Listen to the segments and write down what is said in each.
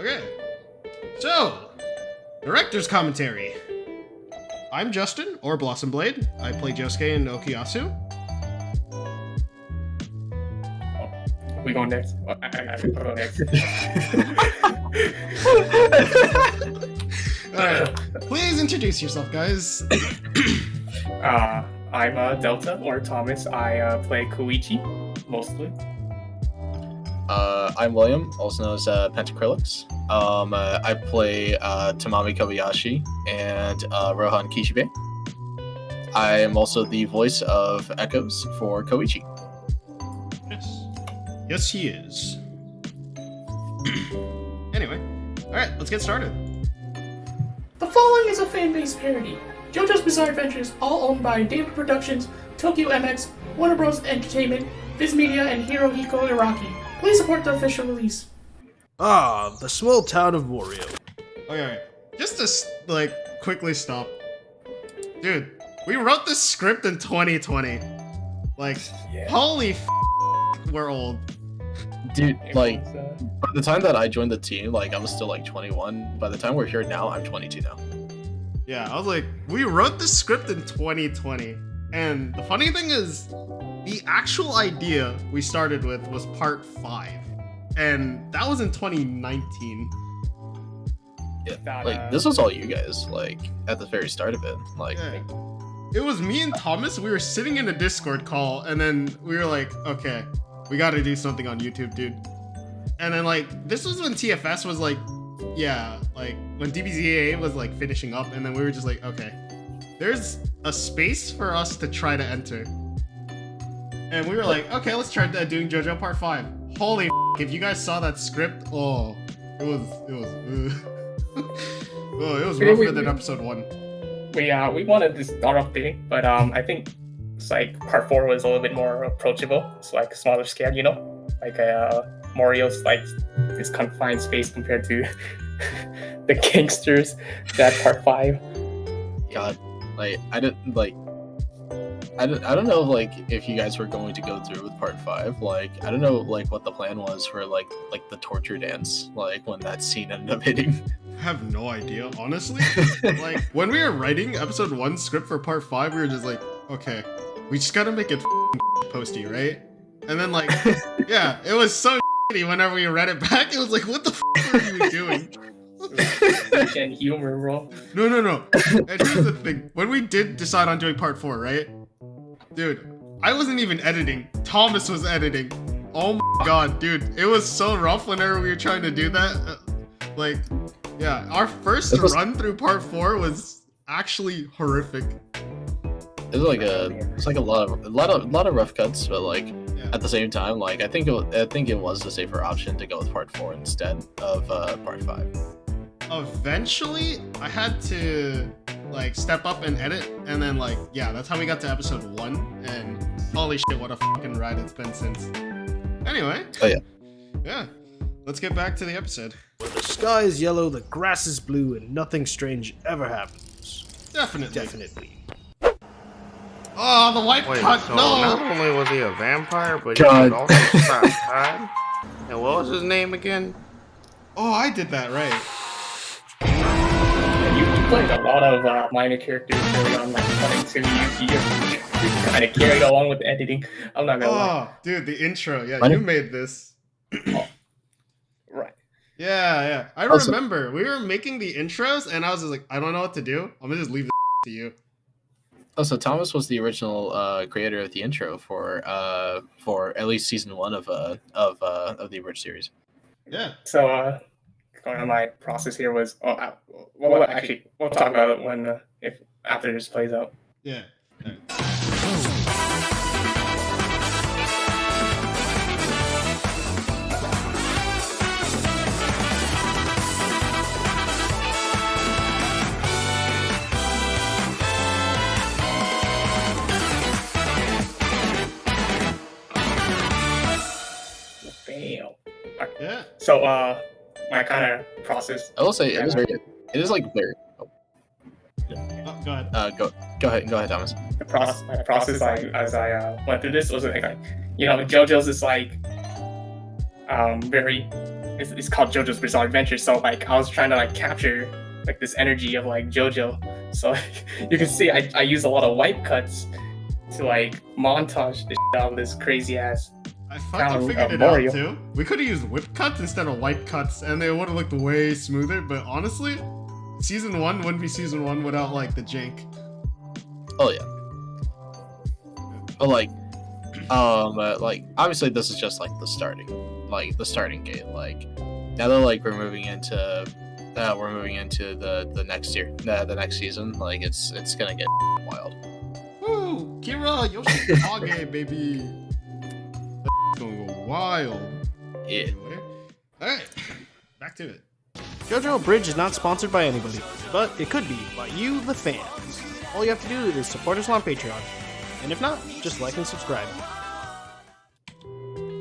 Okay. So, director's commentary. I'm Justin, or Blossom Blade. I play Josuke in Okuyasu. We going next? I go next. Alright, please introduce yourself, guys. I'm Delta, or Thomas. I play Koichi, mostly. I'm William, also known as Pentacrylics. I play Tamami Kobayashi and Rohan Kishibe. I am also the voice of Echoes for Koichi. Yes. Yes, he is. Anyway, alright, let's get started. The following is a fan-based parody. JoJo's Bizarre Adventures, all owned by DIU Productions, Tokyo MX, Warner Bros. Entertainment, Viz Media, and Hirohiko Iraki. Please support the official release. The small town of Wario. Okay, just to quickly stop. Dude, we wrote this script in 2020. Holy we're old. Dude, by the time that I joined the team, I was still 21. By the time we're here now, I'm 22 now. Yeah, I was like, we wrote this script in 2020. And the funny thing is, the actual idea we started with was part 5. And that was in 2019. Yeah, this was all you guys, at the very start of it. Yeah. It was me and Thomas, we were sitting in a Discord call, and then we were like, okay, we gotta do something on YouTube, dude. And then, this was when TFS was, when DBZA was, finishing up, and then we were just like, okay, there's a space for us to try to enter. And we were like, okay, let's try doing JoJo Part 5. Holy if you guys saw that script, it was rougher than episode 1. We wanted to start off big, but I think it's part 4 was a little bit more approachable. It's a smaller scale, Mario's this confined space compared to the gangsters that part 5. God, I don't know if you guys were going to go through with part 5. I don't know what the plan was for the torture dance, when that scene ended up hitting. I have no idea, honestly. When we were writing episode 1 script for part 5, we were just like, okay, we just gotta make it posty, right? And then yeah, it was so shitty whenever we read it back. It was like, what the are you doing? And humor, bro. No. And here's the thing. When we did decide on doing part 4, right? Dude, I wasn't even editing. Thomas was editing. Oh my god, dude. It was so rough whenever we were trying to do that. Yeah, our first run through part 4 was actually horrific. It was a lot of rough cuts, but at the same time, I think it was the safer option to go with part 4 instead of part 5. Eventually, I had to step up and edit, and then yeah, that's how we got to episode 1. And holy shit, what a fucking ride it's been since. Anyway. Oh yeah. Yeah. Let's get back to the episode. Where the sky is yellow, the grass is blue, and nothing strange ever happens. Definitely. Oh, the white cut! So no! not only was he a vampire, but God. he was also Scott. And what was his name again? Oh, I did that right. You played a lot of minor characters early on, 1 and 2. You kind of carried along with the editing. I'm not gonna lie. Oh, dude, the intro. Yeah, What? you made this. Right. Yeah. I Also- remember. We were making the intros, and I was just like, I don't know what to do. I'm gonna just leave the to you. Also, Thomas was the original creator of the intro for at least season 1 of the Abridged series. Yeah. So, going on my process here was, actually, we'll talk about it when after this plays out. Yeah. Bam. Yeah. So, my kind of process. I will say it is very. It is very. Oh, go ahead. Go ahead, Thomas. My process, as I went through this, was JoJo's is very it's called JoJo's Bizarre Adventure. So like I was trying to like capture like this energy of like JoJo. So you can see I use a lot of wipe cuts to like montage the shit out of this crazy ass. I fucking figured it out too. We could have used whip cuts instead of wipe cuts, and they would have looked way smoother. But honestly, season 1 wouldn't be season 1 without like the jank. Oh yeah. But like obviously this is just like the starting gate. Like now that like we're moving into the next year, the next season. Like it's gonna get wild. Woo! Kira Yoshikage, baby. That's gonna go wild. Yeah. Anyway. Alright, back to it. JoJo Abridged is not sponsored by anybody, but it could be by you, the fans. All you have to do is support us on Patreon. And if not, just like and subscribe.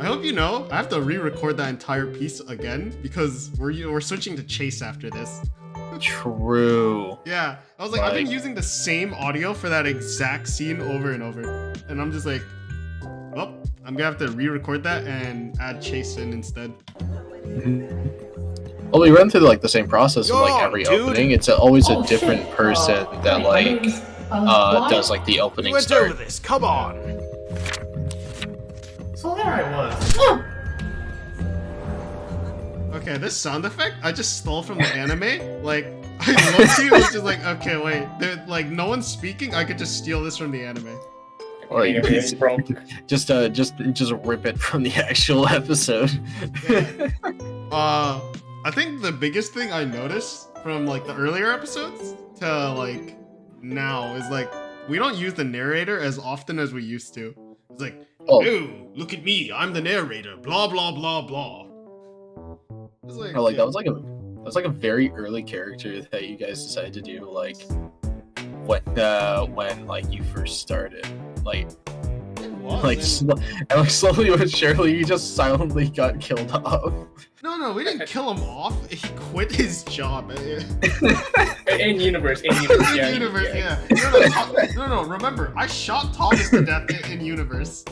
I hope you know, I have to re-record that entire piece again because we're switching to Chase after this. True. Yeah, I was like, I've been using the same audio for that exact scene over and over. And I'm just like, well, I'm gonna have to re-record that and add Chase in instead. Well, we run through like the same process of like every dude. opening. It's always a different person that like does like the opening Went start. over this, come on! So there I was. Okay, this sound effect I just stole from the anime. Like, I low-key was just like, okay, wait, like no one's speaking. I could just steal this from the anime. Or you Anyways, bro. just rip it from the actual episode. I think the biggest thing I noticed from like the earlier episodes to like now is like we don't use the narrator as often as we used to. It's like, oh, look at me, I'm the narrator, blah blah blah blah. It's like, Or like that was like a very early character that you guys decided to do like when like you first started. Like slowly but surely he just silently got killed off. No, we didn't kill him off. He quit his job. In universe, yeah. In universe, yeah. No, remember, I shot Thomas to death in universe.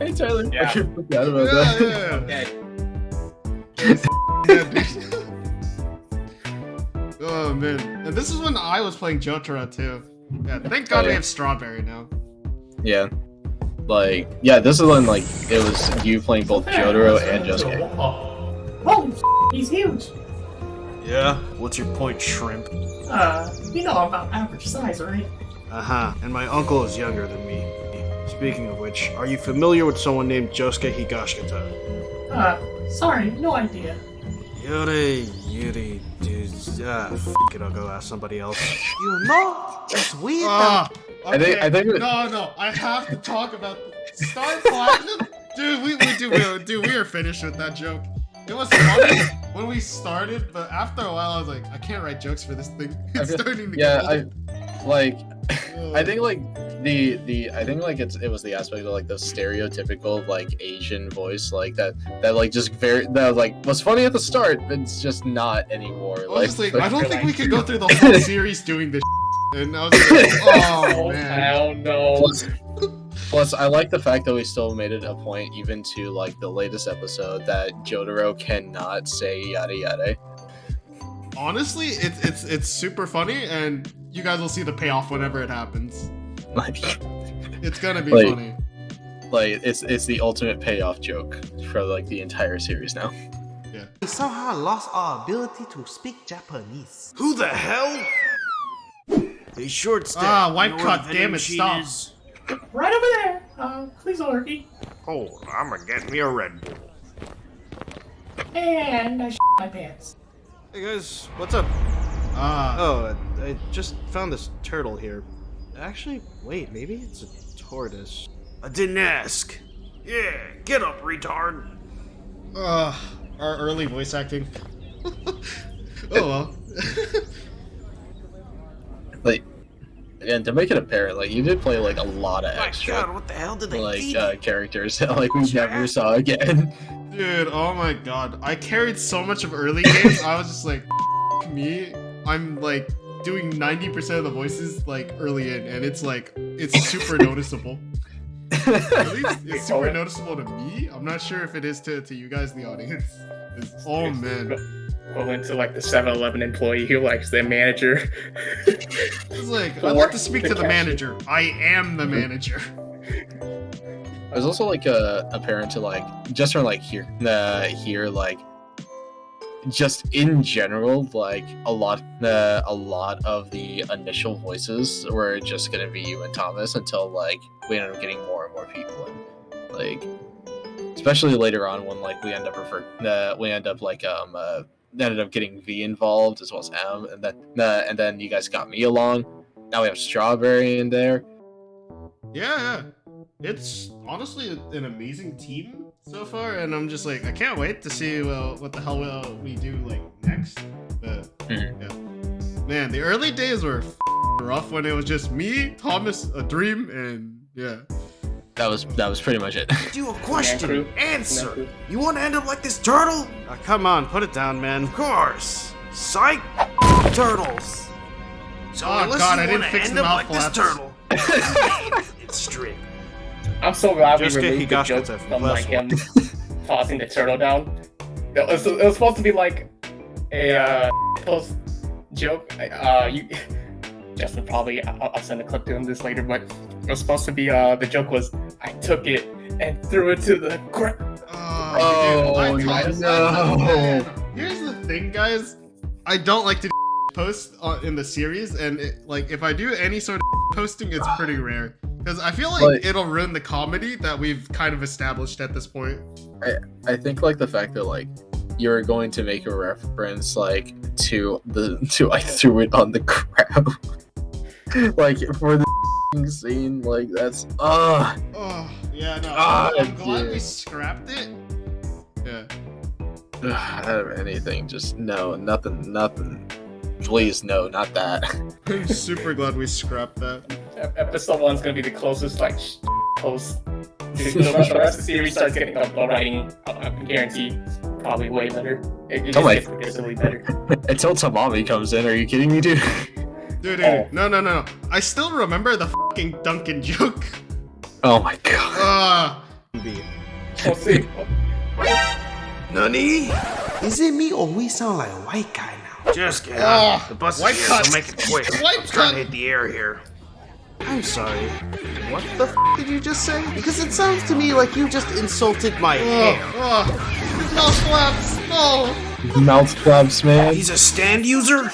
I entirely Yeah. fucking forgot about that. Oh man, and this is when I was playing Jotaro too. Yeah, thank God we have Strawberry now. Yeah. Like, yeah, this is when, like, it was you playing both Jotaro and Josuke. Oh, he's huge. Yeah? What's your point, shrimp? You know about average size, right? Uh-huh, and my uncle is younger than me. Speaking of which, are you familiar with someone named Josuke Higashikata? Sorry, no idea. Yuri, dude, f it, I'll go ask somebody else. You know? It's weird. Okay. I think No, I have to talk about Star Platinum. Dude, we are finished with that joke. It was funny when we started, but after a while I was like, I can't write jokes for this thing. It's starting to get old. I think like I think like it was the aspect of like the stereotypical like Asian voice like that like just that like was funny at the start, but it's just not anymore. I was just like, I don't think we could go through the whole series doing this. And I was like, oh man. Hell no. Plus, I like the fact that we still made it a point, even to like the latest episode, that Jotaro cannot say yada yada. Honestly, it's super funny, and you guys will see the payoff whenever it happens. Like, it's gonna be like, funny. Like it's the ultimate payoff joke for like the entire series now. Yeah. We somehow lost our ability to speak Japanese. Who the hell? Hey, short step. Wipe You know cut, where the damn vending it, machine stop. is? Right over there. Please, Orky. Hold, I'ma get me a Red Bull. And I my pants. Hey guys, what's up? Oh, I just found this turtle here. Actually, wait, maybe it's a tortoise. I didn't ask. Yeah, get up, retard. Our early voice acting. Oh well. Like, and to make it apparent, like you did play like a lot of My extra God, what the hell did they feed me? like characters that like we never saw again. Dude, oh my god. I carried so much of early games, I was just like, me. I'm like doing 90% of the voices like early in, and it's like, it's super noticeable. At least it's super noticeable to me. I'm not sure if it is to you guys in the audience. Oh man. Go into like the 7-Eleven employee who likes the manager. It's like, I'd like to speak to the manager. I am the manager. I was also like a parent to like just from like here like just in general like a lot of the initial voices were just gonna be you and Thomas until like we ended up getting more and more people in, like especially later on when like we ended up getting V involved as well as M, and then you guys got me along. Now we have Strawberry in there. Yeah. It's honestly an amazing team so far, and I'm just like, I can't wait to see what the hell we do like next. But yeah, man, the early days were rough when it was just me, Thomas, a dream, and yeah. That was pretty much it. Do a question. Answer. You want to end up like this turtle? Come on, put it down, man. Of course. Psych. Turtles. So Oh god, I didn't fix the mouth flaps. turtle. It's straight. I'm so glad we Just get removed the joke Higashita from like him tossing the turtle down. It was supposed to be like a post joke. Justin probably I'll send a clip to him this later, but it was supposed to be the joke was I took it and threw it to the ground. No. Here's the thing, guys. I don't like to post in the series, and like if I do any sort of posting, it's pretty rare because I feel like it'll ruin the comedy that we've kind of established at this point. I think like the fact that like you're going to make a reference like to I threw it on the ground like for the scene, like that's oh yeah, no, I'm glad we scrapped it. Yeah. Out of anything, just no, nothing. Please, no, not that. I'm super glad we scrapped that. Episode 1's gonna be the closest like post. The rest of the series starts getting the writing. I guarantee probably way better. It just gets progressively better. Until Tamami comes in, are you kidding me, dude? Dude, no. I still remember the fucking Duncan joke. Oh my god. We'll see. Nani? Is it me or we sound like a white guy now? Just kidding. The bus white is here, cut. so make it quick. White I'm trying cut. to hit the air here. I'm sorry. What the did you just say? Because it sounds to me like you just insulted my hair. His mouth flaps. Oh. Mouth flaps, man. He's a stand user?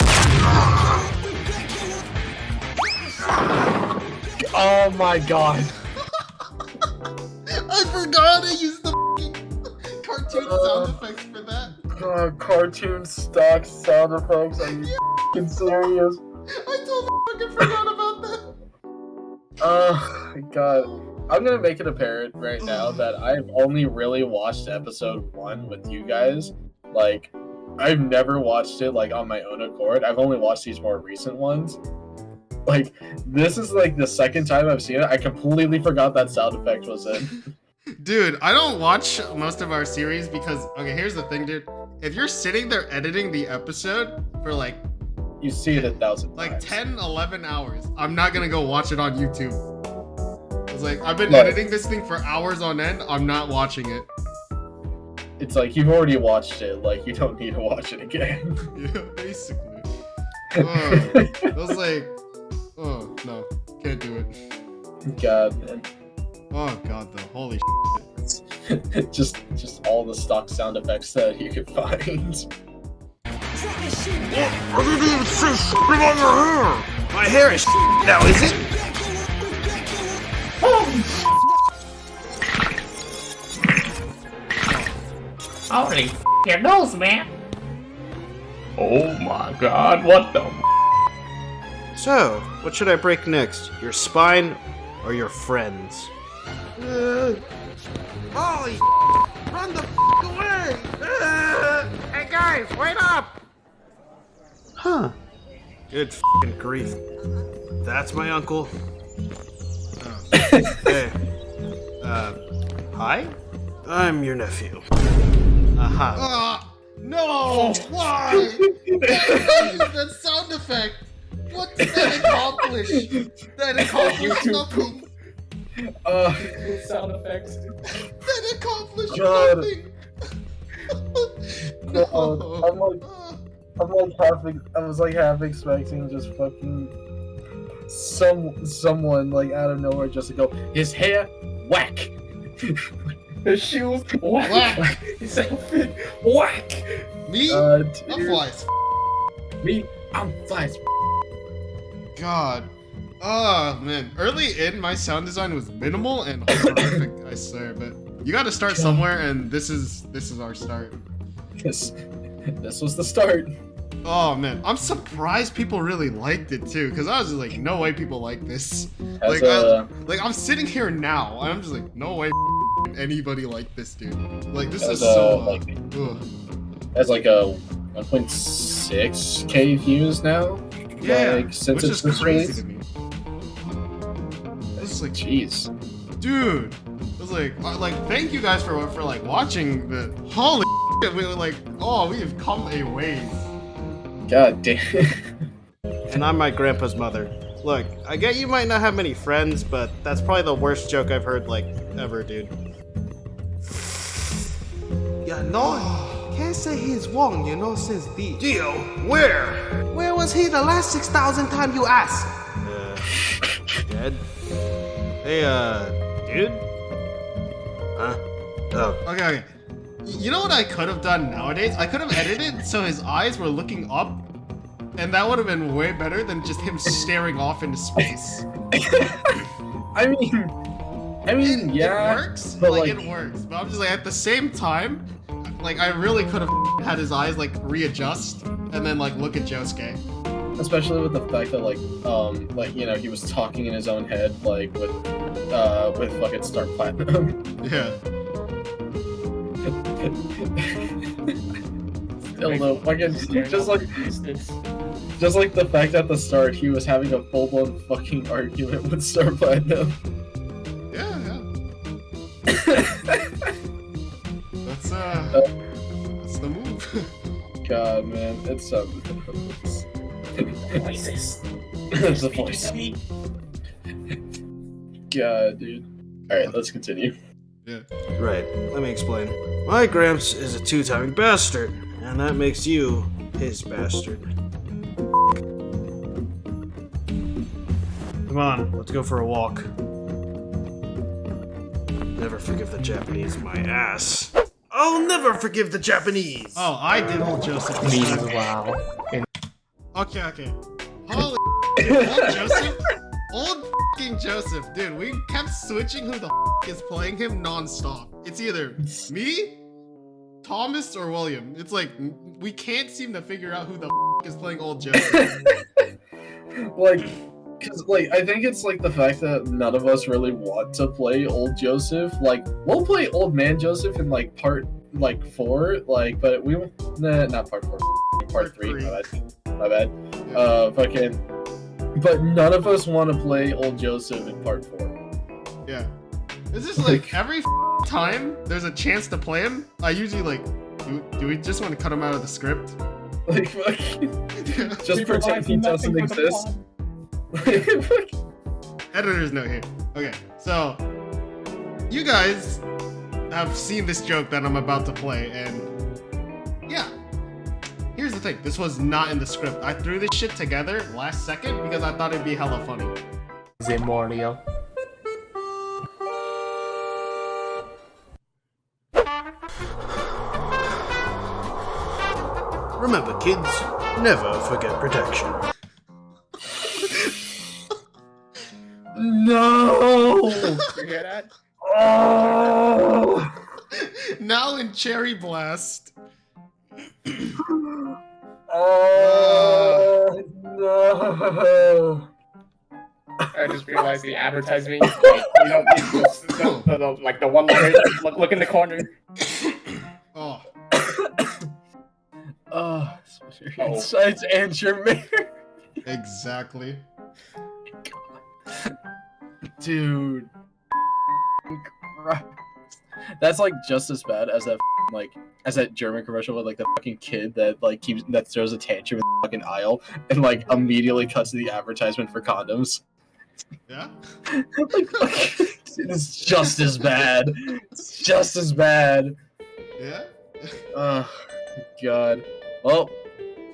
Oh my god. I forgot I used the fucking cartoon sound effects for that. Cartoon stock sound effects. Are you f***ing serious? I totally fucking forgot about that. Oh my god. I'm gonna make it apparent right now that I've only really watched episode 1 with you guys. Like, I've never watched it like on my own accord. I've only watched these more recent ones. Like, this is like the second time I've seen it. I completely forgot that sound effect was in. Dude, I don't watch most of our series because, okay, here's the thing, dude. If you're sitting there editing the episode for like You see it 1,000 like times. 10, 11 hours, I'm not gonna go watch it on YouTube. It's like, I've been Right. editing this thing for hours on end, I'm not watching it. It's like, you've already watched it. Like, you don't need to watch it again. Yeah, basically. It was like, oh, no, can't do it. God, man. Oh god, though, holy just all the stock sound effects that you could find. I didn't even say shit on your hair! My hair is now, is it? Holy your nose, man. Oh my god, what the So, what should I break next? Your spine or your friends? Holy run the away! Hey guys, wait up! Huh. Good f***ing grief. That's my uncle. Hey. Hi? I'm your nephew. Aha. no! Why? That sound effect! What did that accomplish? That accomplished nothing. Sound effects. That accomplished God. nothing. I was like half expecting just fucking someone like out of nowhere just to go, his hair whack. His shoes whack. Whack. His outfit whack. Me? Dude. I'm fly as Me, I'm fly as God. Oh man. Early in, my sound design was minimal and horrific, I swear, but you gotta start somewhere, and this is our start. This was the start. Oh man, I'm surprised people really liked it too, because I was just like, no way people like this. As I'm sitting here now, and I'm just like, no way anybody like this, dude. Like, this As is so. like ugh. has like a 1.6k views now. Yeah, like, since which it's is crazy released. to me. It's like, Jeez. dude, it was like, thank you guys for like watching the. Holy shit, we were like, oh, we have come a ways. God damn. And I'm my grandpa's mother. Look, I get you might not have many friends, but that's probably the worst joke I've heard, like, ever, dude. Yeah, no, can't say he's wrong, you know, since the Dio, where? Where was he the last 6,000 times you asked? Dead? Hey, dude? Huh? Oh. Okay. You know what I could have done nowadays? I could have edited so his eyes were looking up, and that would have been way better than just him staring off into space. I mean, yeah. It works. but, Like, it works. But I'm just like, at the same time, like, I really could have had his eyes like readjust and then like look at Josuke. Especially with the fact that like you know, he was talking in his own head like with fucking Star Platinum. Yeah. Still though, fucking just like the fact at the start he was having a full-blown fucking argument with Star Platinum. Yeah, yeah. That's the move. God, man, it's Voices. it's the voice. God, dude. All right, let's continue. Yeah. Right, let me explain. My Gramps is a two-timing bastard, and that makes you his bastard. Come on, let's go for a walk. Never forgive the Japanese, my ass. I'll never forgive the Japanese! Oh, I did old Joseph this time. Wow. Okay. Holy old Joseph? Old fucking Joseph. Dude, we kept switching who the is playing him non-stop. It's either me, Thomas, or William. It's like, we can't seem to figure out who the is playing old Joseph. Like, cause like I think it's like the fact that none of us really want to play old Joseph. Like, we'll play old man Joseph in like part 4, like, but we not part 4, part 3. My bad. Fucking. But none of us want to play old Joseph in part 4. Yeah. It's just like every time there's a chance to play him, I usually like, do we just want to cut him out of the script? Like, just pretend he doesn't exist. Editor's note here. Okay, so you guys have seen this joke that I'm about to play, and yeah. Here's the thing, this was not in the script. I threw this shit together last second because I thought it'd be hella funny. Zemorio. Remember, kids, never forget protection. No! You hear that? Oh! Now in Cherry Blast. Oh no! I just realized the advertisement. Like, you know, it's the like the one liner. Look in the corner. Oh. Oh, it's Aunt Germaine. Exactly. Dude. Christ. That's like just as bad as that as that German commercial with like the fucking kid that like throws a tantrum in the fucking aisle and like immediately cuts to the advertisement for condoms. Yeah? It's just as bad. It's just as bad. Yeah? Oh, God. Well,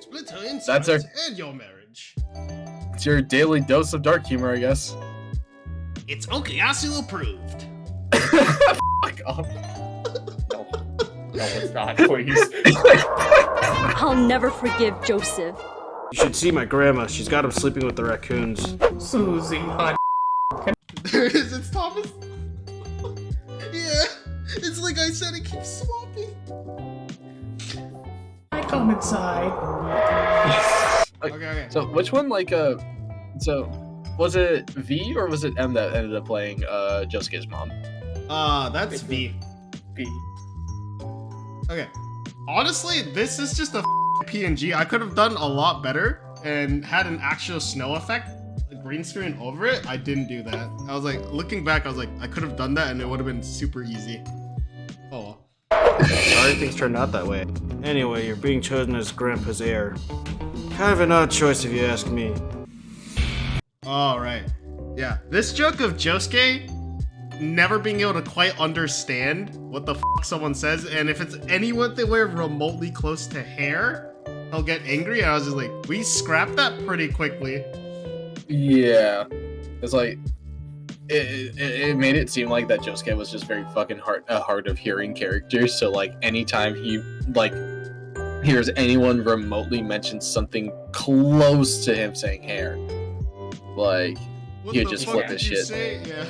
Split her insides That's our- and your marriage. it's your daily dose of dark humor, I guess. It's Okuyasu approved. Fuck off. No, it's not, please. I'll never forgive Joseph. You should see my grandma. She's got him sleeping with the raccoons. Susie, honey. There it is, it's Thomas. Yeah, it's like I said, it keeps swapping. I come inside. Okay. So, which one, so, was it V or was it M that ended up playing, Josuke's mom? That's V. B. Okay. Honestly, this is just a PNG. I could have done a lot better and had an actual snow effect, a green screen over it. I didn't do that. I was like, looking back, I was like, I could have done that and it would have been super easy. Oh. Sorry things turned out that way. Anyway, you're being chosen as Grandpa's heir. Kind of an odd choice if you ask me. Alright. Yeah. This joke of Josuke never being able to quite understand what the fuck someone says, and if it's anyone that we're remotely close to hair, he'll get angry. And I was just like, we scrapped that pretty quickly. Yeah. It's like, it made it seem like that Josuke was just very fucking hard of hearing character, so like, anytime he, like, hears anyone remotely mention something close to him saying hair, like, What you the just fuck flip did his you shit. say? Yeah.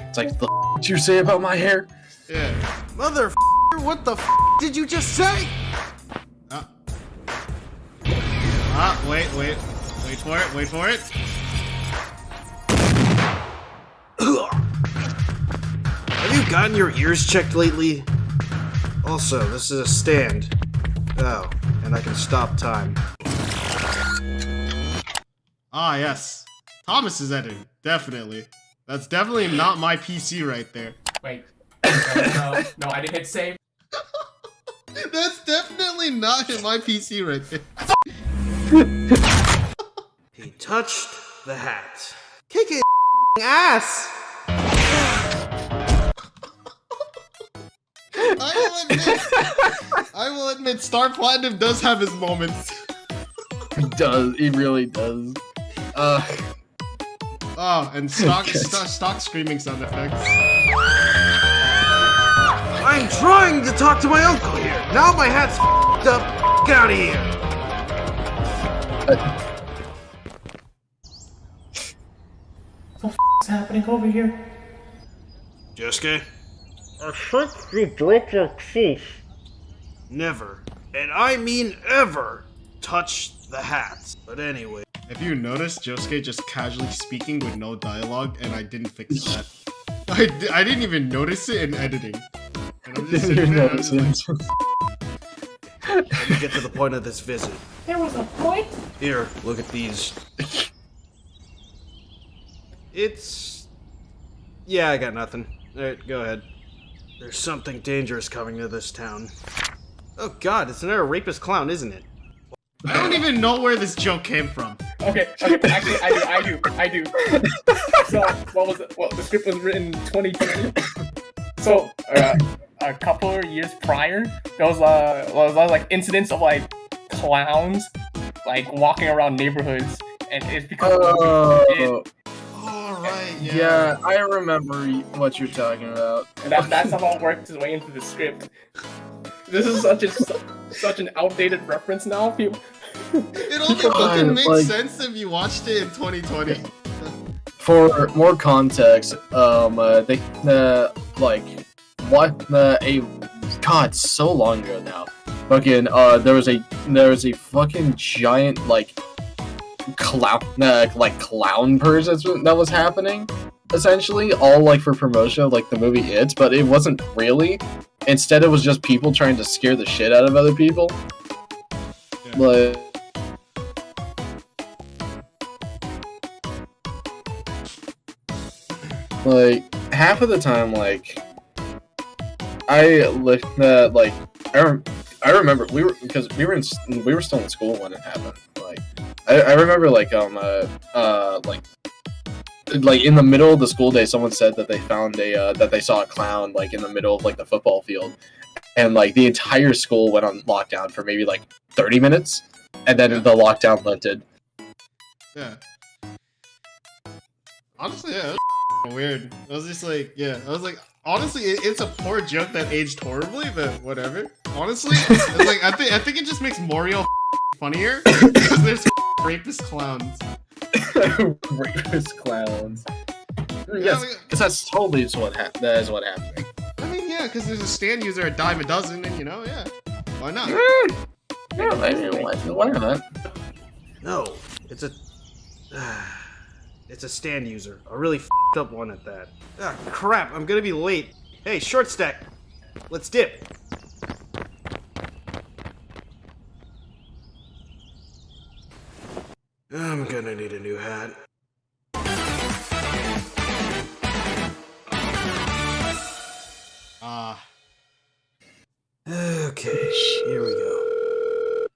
It's like, the did you say about my hair? Yeah. Mother what the did you just say? Wait for it. Have you gotten your ears checked lately? Also, this is a stand. Oh, and I can stop time. Ah, yes. Thomas is editing. Definitely. That's definitely not my PC right there. Wait. No, I didn't hit save. That's definitely not in my PC right there. He touched the hat. Kick his ass! I will admit, Star Platinum does have his moments. He does, he really does. Oh, and stock screaming sound effects. I'm trying to talk to my uncle here. Now my hat's f***ed up. Get out of here. What's happening over here? Josuke? I think you broke your tooth. Never, and I mean ever, touch the hat. But anyway. If you notice, Josuke just casually speaking with no dialogue, and I didn't fix that. I didn't even notice it in editing. And I'm just sitting there, I'm just like, Let me get to the point of this visit. There was a point? Here, look at these. It's... Yeah, I got nothing. Alright, go ahead. There's something dangerous coming to this town. Oh god, it's another rapist clown, isn't it? I don't even know where this joke came from. Okay, actually, I do. So, what was it? Well, the script was written in 2020. So, a couple of years prior, there was like incidents of like clowns like walking around neighborhoods, and it's because Alright, yeah. Yeah, I remember what you're talking about. and that's how it worked its way into the script. This is such an outdated reference now. People, It only God, fucking makes like- sense if you watched it in 2020. For more context, they God, so long ago now. Fucking, there was a fucking giant clown person that was happening, essentially, all like for promotion of like the movie It, but it wasn't really. Instead, it was just people trying to scare the shit out of other people. Yeah. Like half of the time, I remember we were still in school when it happened. I remember like in the middle of the school day, someone said that they found that they saw a clown like in the middle of like the football field, and like the entire school went on lockdown for maybe like 30 minutes, and then the lockdown lifted. Yeah. Honestly, yeah, it was weird. I was just like, yeah, I was like, honestly, it's a poor joke that aged horribly, but whatever. Honestly, it's like I think it just makes Morio funnier because there's rapist clowns. Rapist clowns. Yeah, Yes, like, because that's totally that is what happened. I mean, yeah, because there's a stand user a dime a dozen, and yeah, why not? Yeah, why not? No, it's a stand user. A really f***ed up one at that. Ah, crap, I'm gonna be late. Hey, short stack, let's dip. I'm gonna need a new hat. Okay, here we go.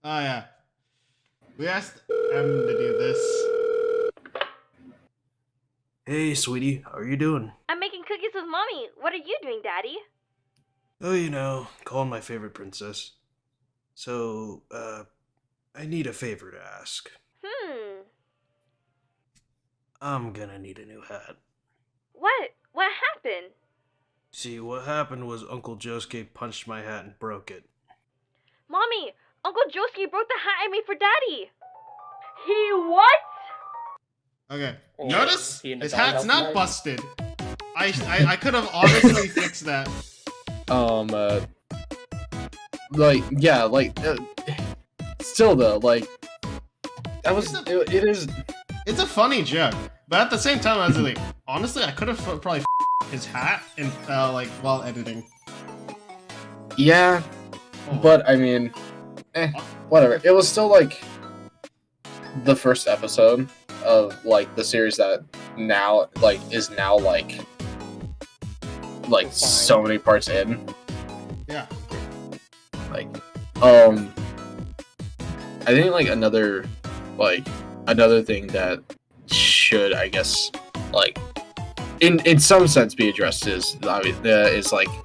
Oh yeah, we asked M to do this. Hey, sweetie, how are you doing? I'm making cookies with Mommy. What are you doing, Daddy? Oh, you know, calling my favorite princess. So, I need a favor to ask. I'm gonna need a new hat. What? What happened? See, what happened was Uncle Josuke punched my hat and broke it. Mommy, Uncle Josuke broke the hat I made for Daddy. He what? Okay, Oh, notice he in the his hat's doghouse not tonight? busted. I could have honestly fixed that. Like, yeah, like, still though, like, that was, it is, It's a funny joke, but at the same time, I was like, honestly, I could have probably his hat and like while editing. yeah, Oh. but I mean, whatever. It was still like the first episode of like the series that now like is now like so many parts in. Yeah. Like, I think like another thing that should, I guess, like in some sense be addressed is like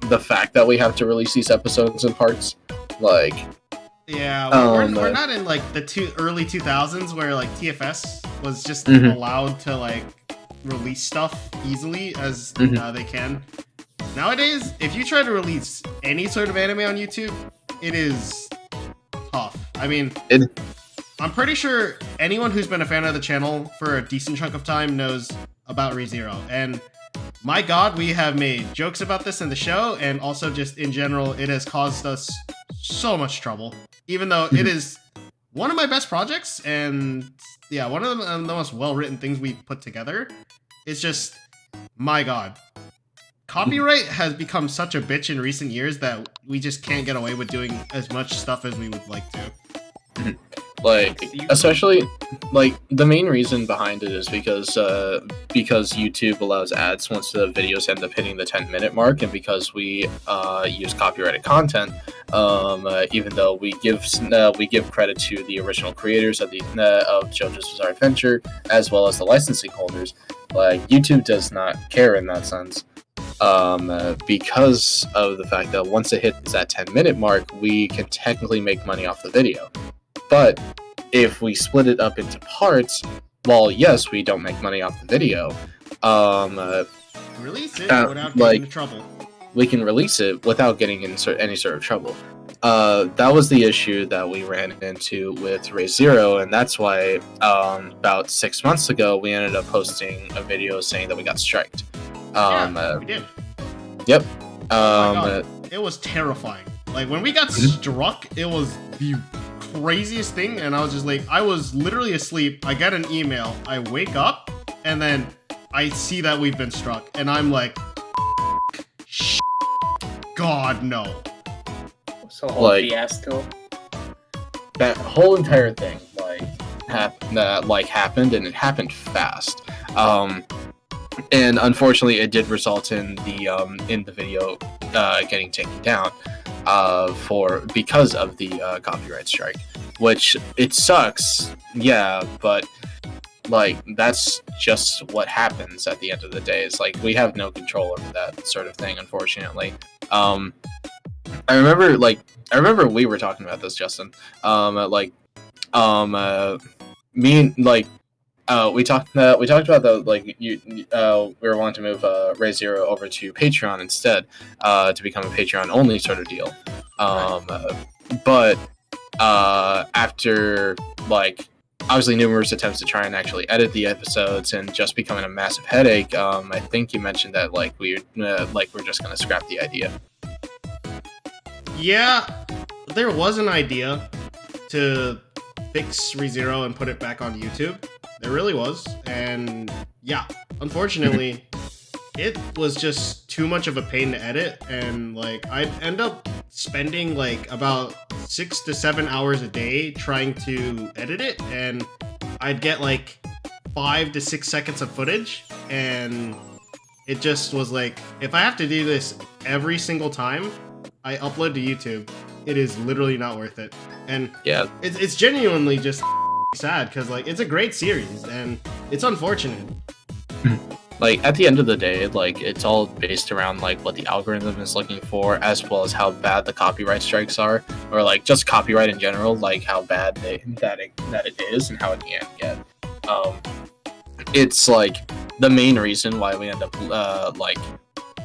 the fact that we have to release these episodes in parts. Like, Yeah, we're not in like the early 2000s where like TFS was just allowed to like release stuff easily as they can. Nowadays, if you try to release any sort of anime on YouTube, it is tough. I mean, I'm pretty sure anyone who's been a fan of the channel for a decent chunk of time knows about ReZero. And my god, we have made jokes about this in the show, and also just in general, it has caused us so much trouble. Even though it is one of my best projects, and yeah, one of the most well-written things we put together. It's just, my god. Copyright has become such a bitch in recent years that we just can't get away with doing as much stuff as we would like to. Like, especially, like, the main reason behind it is because YouTube allows ads once the videos end up hitting the 10-minute mark, and because we use copyrighted content, even though we give credit to the original creators of JoJo's Bizarre Adventure, as well as the licensing holders, like, YouTube does not care in that sense. Because of the fact that once it hits that 10-minute mark, we can technically make money off the video. But if we split it up into parts, while yes, we don't make money off the video, Release it without getting into trouble. We can release it without getting in any sort of trouble. That was the issue that we ran into with ReZero, and that's why about 6 months ago we ended up posting a video saying that we got striked. Yeah, we did. Yep. It was terrifying. Like, when we got struck, it was the craziest thing, and I was just like, I was literally asleep. I get an email, I wake up, and then I see that we've been struck, and I'm like, God, no. So whole Like, fiasco. that whole entire thing happened, and it happened fast. And unfortunately, it did result in the video getting taken down because of the copyright strike, which it sucks, yeah, but like that's just what happens at the end of the day. It's like we have no control over that sort of thing, unfortunately. I remember we were talking about this, Justin. Me and we talked about the we were wanting to move Ray Zero over to Patreon instead, to become a Patreon only sort of deal. But after obviously numerous attempts to try and actually edit the episodes and just becoming a massive headache, I think you mentioned that we're just gonna scrap the idea. Yeah, there was an idea to fix ReZero and put it back on YouTube. There really was, and yeah, unfortunately, it was just too much of a pain to edit, and I'd end up spending about 6 to 7 hours a day trying to edit it, and I'd get 5 to 6 seconds of footage, and it just was if I have to do this every single time I upload to YouTube, it is literally not worth it. And yeah, it's genuinely just sad because it's a great series and it's unfortunate. At the end of the day, it's all based around what the algorithm is looking for, as well as how bad the copyright strikes are, or just copyright in general, how bad that it is and how it can get. It's the main reason why we end up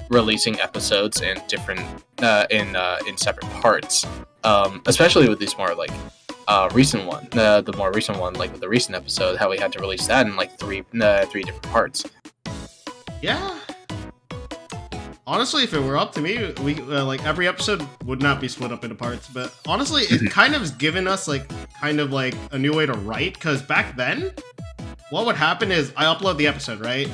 releasing episodes in different in separate parts, especially with these more recent one, the more recent one, with the recent episode, how we had to release that in three different parts. Yeah. Honestly, if it were up to me, we every episode would not be split up into parts. But honestly, it kind of has given us a new way to write. Because back then, what would happen is I upload the episode, right?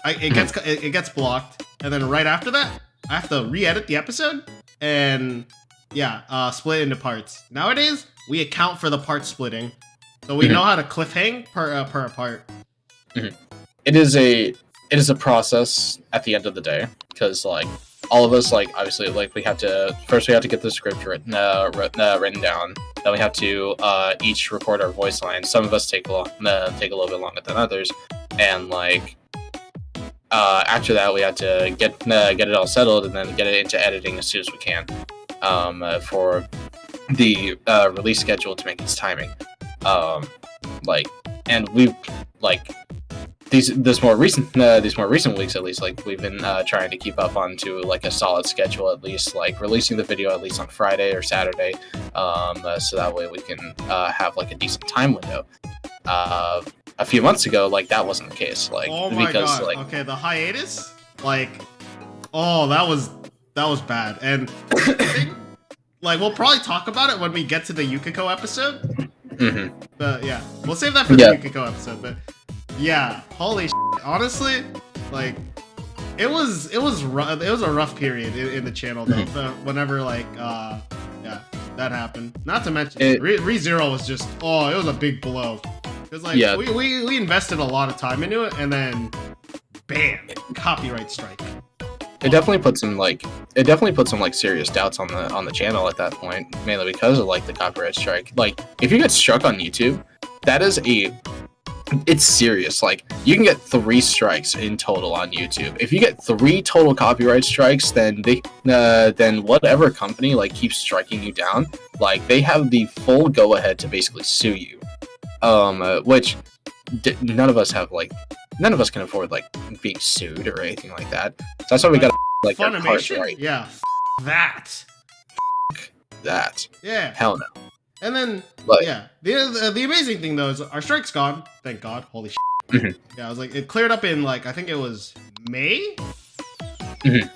It gets blocked, and then right after that, I have to re-edit the episode and split it into parts. Nowadays, we account for the part splitting, so we know how to cliffhang per part. It is a process at the end of the day, because all of us obviously we have to get the script written down, then we have to each record our voice lines. Some of us take a little bit longer than others, and after that we had to get it all settled and then get it into editing as soon as we can, for the release schedule to make its timing. And we've these more recent weeks, at least, we've been trying to keep up onto a solid schedule, at least releasing the video at least on Friday or Saturday, so that way we can have a decent time window. A few months ago, that wasn't the case. Oh my god! Okay, the hiatus, oh, that was bad, and I think, we'll probably talk about it when we get to the Yukiko episode. But yeah, we'll save that for the Yukiko episode. But yeah, holy shit. Honestly, it was a rough period in the channel though. Whenever that happened. Not to mention ReZero was just it was a big blow. Because we invested a lot of time into it, and then bam, copyright strike. It definitely put some serious doubts on the channel at that point, mainly because of the copyright strike. If you get struck on YouTube, it's serious. You can get 3 strikes in total on YouTube. If you get 3 total copyright strikes, then then whatever company keeps striking you down, they have the full go ahead to basically sue you. Which none of us can afford being sued or anything like that. So that's why we got Funimation, right. Yeah, that. Yeah. Hell no. And then the amazing thing though is our strike's gone. Thank God. Holy shit. Yeah, I was it cleared up in I think it was May. Yeah,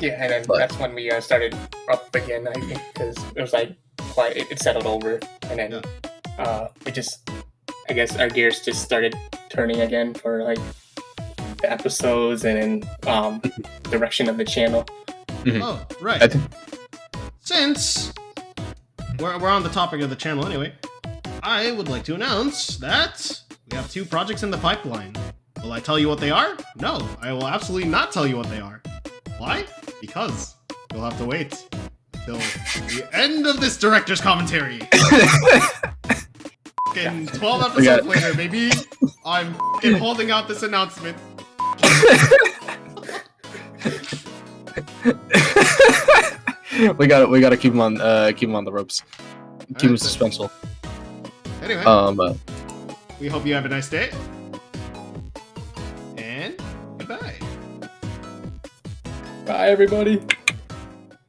and then that's when we started up again. I think because it was it settled over, and then we just, I guess our gears just started turning again for the episodes and then direction of the channel. Oh, right. Since we're on the topic of the channel anyway, I would like to announce that we have 2 projects in the pipeline. Will I tell you what they are? No, I will absolutely not tell you what they are. Why? Because you'll have to wait till the end of this director's commentary. fucking 12 We got- episodes later, baby. I'm fucking holding out this announcement. we gotta keep him on the ropes. Keep him Alright, suspenseful. Anyway, we hope you have a nice day. And goodbye. Bye, everybody.